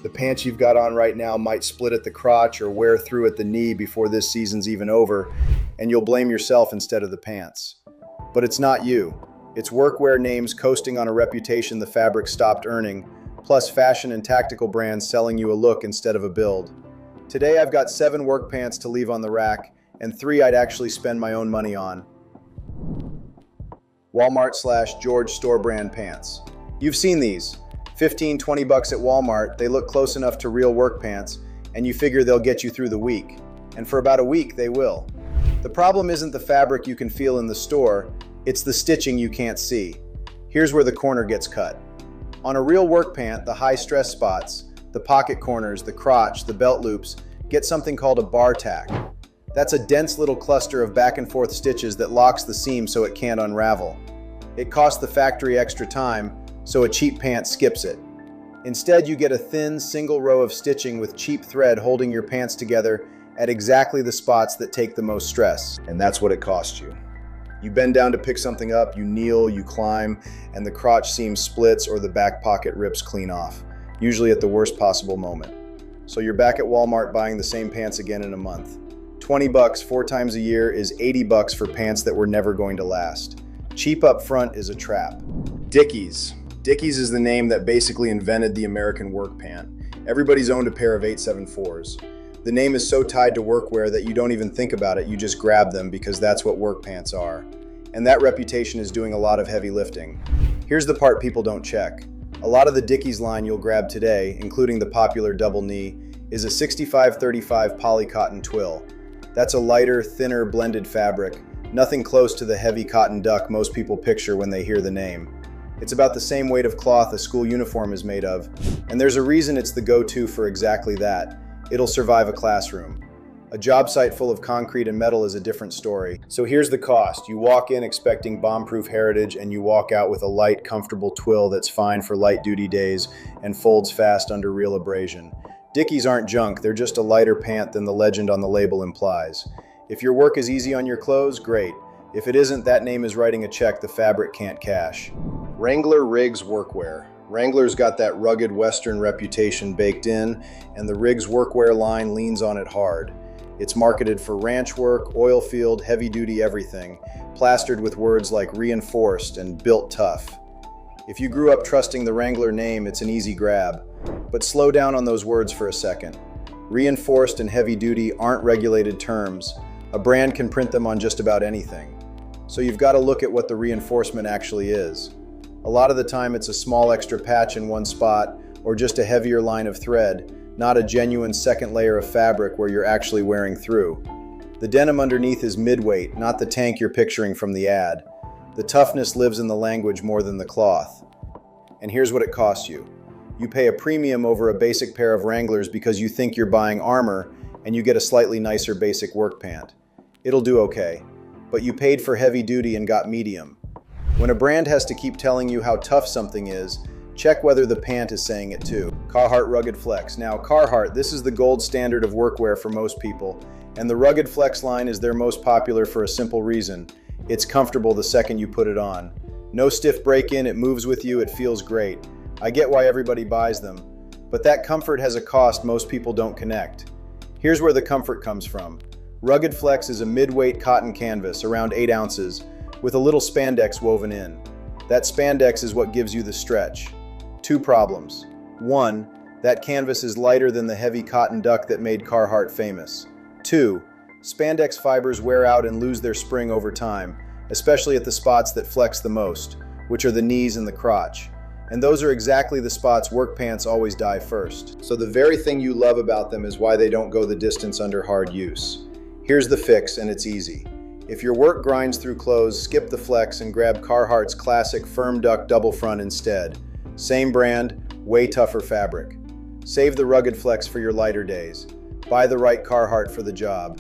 The pants you've got on right now might split at the crotch or wear through at the knee before this season's even over, and you'll blame yourself instead of the pants. But it's not you. It's workwear names coasting on a reputation the fabric stopped earning, plus fashion and tactical brands selling you a look instead of a build. Today I've got 7 work pants to leave on the rack, and 3 I'd actually spend my own money on. Walmart/George store brand pants. You've seen these. 15, 20 bucks at Walmart, they look close enough to real work pants, and you figure they'll get you through the week. And for about a week, they will. The problem isn't the fabric you can feel in the store, it's the stitching you can't see. Here's where the corner gets cut. On a real work pant, the high stress spots, the pocket corners, the crotch, the belt loops, get something called a bar tack. That's a dense little cluster of back and forth stitches that locks the seam so it can't unravel. It costs the factory extra time, so a cheap pant skips it. Instead, you get a thin, single row of stitching with cheap thread holding your pants together at exactly the spots that take the most stress. And that's what it costs you. You bend down to pick something up, you kneel, you climb, and the crotch seam splits or the back pocket rips clean off, usually at the worst possible moment. So you're back at Walmart buying the same pants again in a month. 20 bucks 4 times a year is 80 bucks for pants that were never going to last. Cheap up front is a trap. Dickies. Dickies is the name that basically invented the American work pant. Everybody's owned a pair of 874s. The name is so tied to workwear that you don't even think about it, you just grab them because that's what work pants are. And that reputation is doing a lot of heavy lifting. Here's the part people don't check. A lot of the Dickies line you'll grab today, including the popular double knee, is a 65-35 poly cotton twill. That's a lighter, thinner, blended fabric, nothing close to the heavy cotton duck most people picture when they hear the name. It's about the same weight of cloth a school uniform is made of, and there's a reason it's the go-to for exactly that. It'll survive a classroom. A job site full of concrete and metal is a different story. So here's the cost. You walk in expecting bomb-proof heritage, and you walk out with a light, comfortable twill that's fine for light-duty days and folds fast under real abrasion. Dickies aren't junk, they're just a lighter pant than the legend on the label implies. If your work is easy on your clothes, great. If it isn't, that name is writing a check the fabric can't cash. Wrangler Riggs Workwear. Wrangler's got that rugged Western reputation baked in, and the Riggs Workwear line leans on it hard. It's marketed for ranch work, oil field, heavy-duty everything, plastered with words like reinforced and built tough. If you grew up trusting the Wrangler name, it's an easy grab. But slow down on those words for a second. Reinforced and heavy-duty aren't regulated terms. A brand can print them on just about anything. So you've got to look at what the reinforcement actually is. A lot of the time it's a small extra patch in one spot or just a heavier line of thread, not a genuine second layer of fabric where you're actually wearing through. The denim underneath is midweight, not the tank you're picturing from the ad. The toughness lives in the language more than the cloth. And here's what it costs you. You pay a premium over a basic pair of Wranglers because you think you're buying armor, and you get a slightly nicer basic work pant. It'll do okay, but you paid for heavy duty and got medium. When a brand has to keep telling you how tough something is, check whether the pant is saying it too. Carhartt Rugged Flex. Now Carhartt, this is the gold standard of workwear for most people, and the Rugged Flex line is their most popular for a simple reason. It's comfortable the second you put it on. No stiff break-in, it moves with you, it feels great. I get why everybody buys them, but that comfort has a cost most people don't connect. Here's where the comfort comes from. Rugged Flex is a mid-weight cotton canvas, around 8 ounces, with a little spandex woven in. That spandex is what gives you the stretch. 2 problems. 1, that canvas is lighter than the heavy cotton duck that made Carhartt famous. 2, spandex fibers wear out and lose their spring over time, especially at the spots that flex the most, which are the knees and the crotch. And those are exactly the spots work pants always die first. So the very thing you love about them is why they don't go the distance under hard use. Here's the fix, and it's easy. If your work grinds through clothes, skip the flex and grab Carhartt's classic firm duck double front instead. Same brand, way tougher fabric. Save the Rugged Flex for your lighter days. Buy the right Carhartt for the job.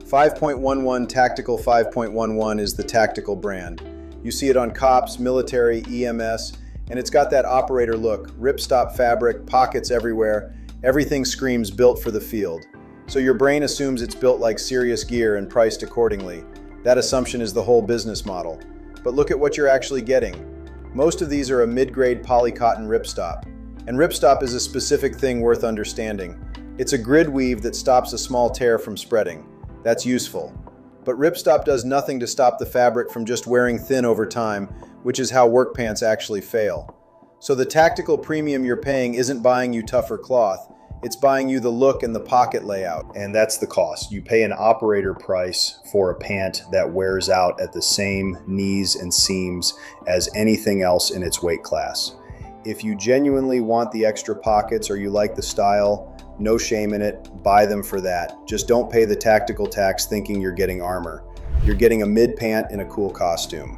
5.11 Tactical 5.11 is the tactical brand. You see it on cops, military, EMS, and it's got that operator look, ripstop fabric, pockets everywhere, everything screams built for the field. So your brain assumes it's built like serious gear and priced accordingly. That assumption is the whole business model. But look at what you're actually getting. Most of these are a mid-grade poly cotton ripstop. And ripstop is a specific thing worth understanding. It's a grid weave that stops a small tear from spreading. That's useful. But ripstop does nothing to stop the fabric from just wearing thin over time, which is how work pants actually fail. So the tactical premium you're paying isn't buying you tougher cloth, it's buying you the look and the pocket layout. And that's the cost. You pay an operator price for a pant that wears out at the same knees and seams as anything else in its weight class. If you genuinely want the extra pockets or you like the style, no shame in it, buy them for that. Just don't pay the tactical tax thinking you're getting armor. You're getting a mid pant in a cool costume.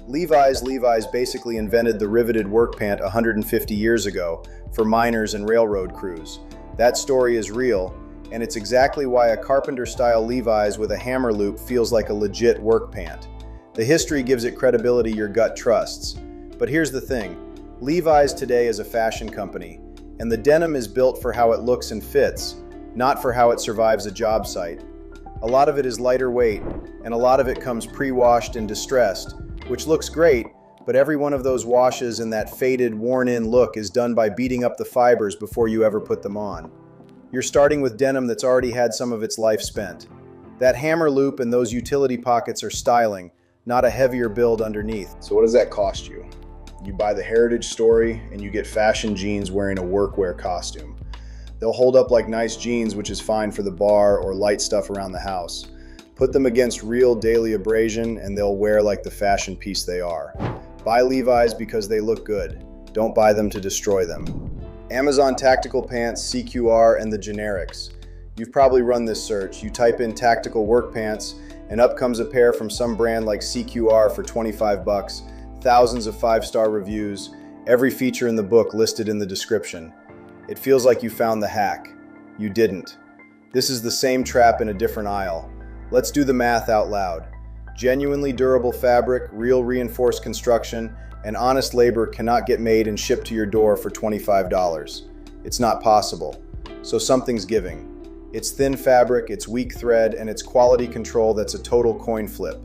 Levi's basically invented the riveted work pant 150 years ago for miners and railroad crews. That story is real, and it's exactly why a carpenter-style Levi's with a hammer loop feels like a legit work pant. The history gives it credibility your gut trusts. But here's the thing, Levi's today is a fashion company, and the denim is built for how it looks and fits, not for how it survives a job site. A lot of it is lighter weight, and a lot of it comes pre-washed and distressed, which looks great, but every one of those washes and that faded, worn-in look is done by beating up the fibers before you ever put them on. You're starting with denim that's already had some of its life spent. That hammer loop and those utility pockets are styling, not a heavier build underneath. So what does that cost you? You buy the Heritage Story and you get fashion jeans wearing a workwear costume. They'll hold up like nice jeans, which is fine for the bar or light stuff around the house. Put them against real daily abrasion and they'll wear like the fashion piece they are. Buy Levi's because they look good. Don't buy them to destroy them. Amazon Tactical Pants, CQR, and the generics. You've probably run this search. You type in tactical work pants and up comes a pair from some brand like CQR for 25 bucks, thousands of 5-star reviews, every feature in the book listed in the description. It feels like you found the hack. You didn't. This is the same trap in a different aisle. Let's do the math out loud. Genuinely durable fabric, real reinforced construction, and honest labor cannot get made and shipped to your door for $25. It's not possible. So something's giving. It's thin fabric, it's weak thread, and it's quality control that's a total coin flip.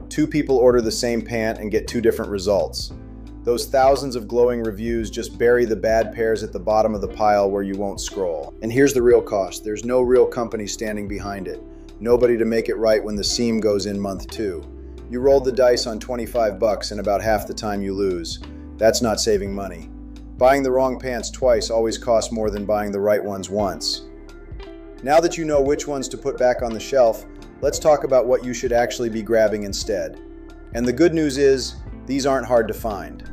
Two people order the same pant and get two different results. Those thousands of glowing reviews just bury the bad pairs at the bottom of the pile where you won't scroll. And here's the real cost. There's no real company standing behind it. Nobody to make it right when the seam goes in month 2. You rolled the dice on 25 bucks and about half the time you lose. That's not saving money. Buying the wrong pants twice always costs more than buying the right ones once. Now that you know which ones to put back on the shelf, let's talk about what you should actually be grabbing instead. And the good news is, these aren't hard to find.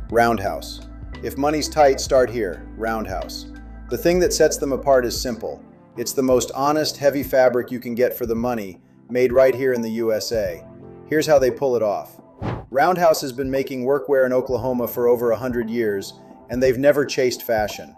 Roundhouse. If money's tight, start here, Roundhouse. The thing that sets them apart is simple. It's the most honest, heavy fabric you can get for the money, made right here in the USA. Here's how they pull it off. Roundhouse has been making workwear in Oklahoma for over 100 years, and they've never chased fashion.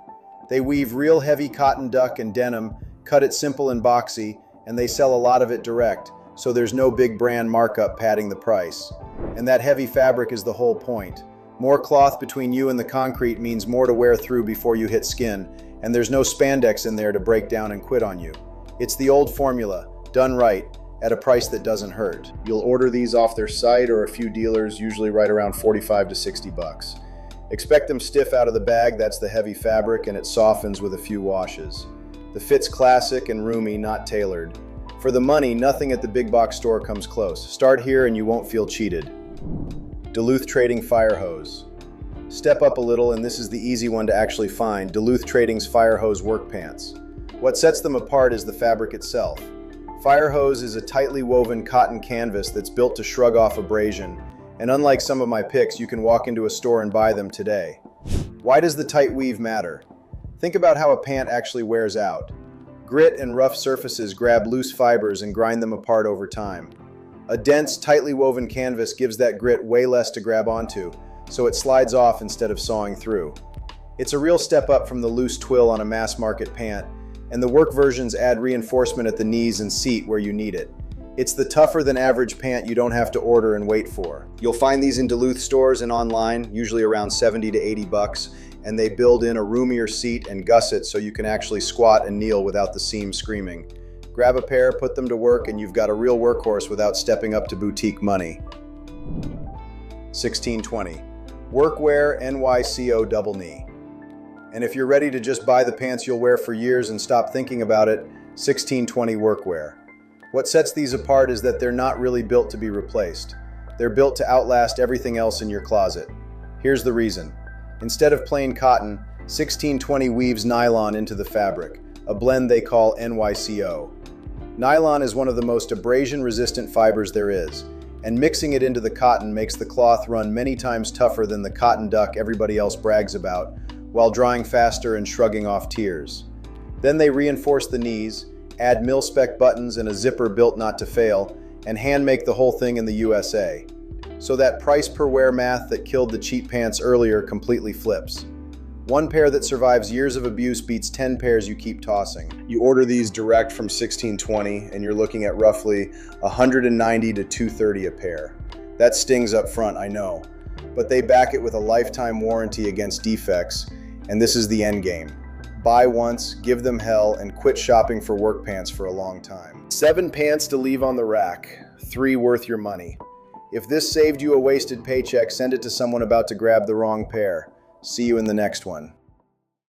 They weave real heavy cotton duck and denim, cut it simple and boxy, and they sell a lot of it direct, so there's no big brand markup padding the price. And that heavy fabric is the whole point. More cloth between you and the concrete means more to wear through before you hit skin, and there's no spandex in there to break down and quit on you. It's the old formula, done right, at a price that doesn't hurt. You'll order these off their site or a few dealers, usually right around 45 to 60 bucks. Expect them stiff out of the bag, that's the heavy fabric, and it softens with a few washes. The fit's classic and roomy, not tailored. For the money, nothing at the big box store comes close. Start here and you won't feel cheated. Duluth Trading Fire Hose. Step up a little and this is the easy one to actually find, Duluth Trading's Fire Hose work pants. What sets them apart is the fabric itself. Fire Hose is a tightly woven cotton canvas that's built to shrug off abrasion, and unlike some of my picks, you can walk into a store and buy them today. Why does the tight weave matter? Think about how a pant actually wears out. Grit and rough surfaces grab loose fibers and grind them apart over time. A dense, tightly woven canvas gives that grit way less to grab onto, so it slides off instead of sawing through. It's a real step up from the loose twill on a mass market pant, and the work versions add reinforcement at the knees and seat where you need it. It's the tougher than average pant you don't have to order and wait for. You'll find these in Duluth stores and online, usually around 70 to 80 bucks, and they build in a roomier seat and gusset so you can actually squat and kneel without the seam screaming. Grab a pair, put them to work, and you've got a real workhorse without stepping up to boutique money. 1620. Workwear NYCO Double Knee. And if you're ready to just buy the pants you'll wear for years and stop thinking about it, 1620 Workwear. What sets these apart is that they're not really built to be replaced. They're built to outlast everything else in your closet. Here's the reason. Instead of plain cotton, 1620 weaves nylon into the fabric, a blend they call NYCO. Nylon is one of the most abrasion-resistant fibers there is, and mixing it into the cotton makes the cloth run many times tougher than the cotton duck everybody else brags about, while drying faster and shrugging off tears. Then they reinforce the knees, add mil-spec buttons and a zipper built not to fail, and hand-make the whole thing in the USA. So that price per wear math that killed the cheap pants earlier completely flips. One pair that survives years of abuse beats 10 pairs you keep tossing. You order these direct from 1620 and you're looking at roughly $190 to $230 a pair. That stings up front, I know, but they back it with a lifetime warranty against defects, and this is the end game. Buy once, give them hell, and quit shopping for work pants for a long time. 7 pants to leave on the rack, 3 worth your money. If this saved you a wasted paycheck, send it to someone about to grab the wrong pair. See you in the next one.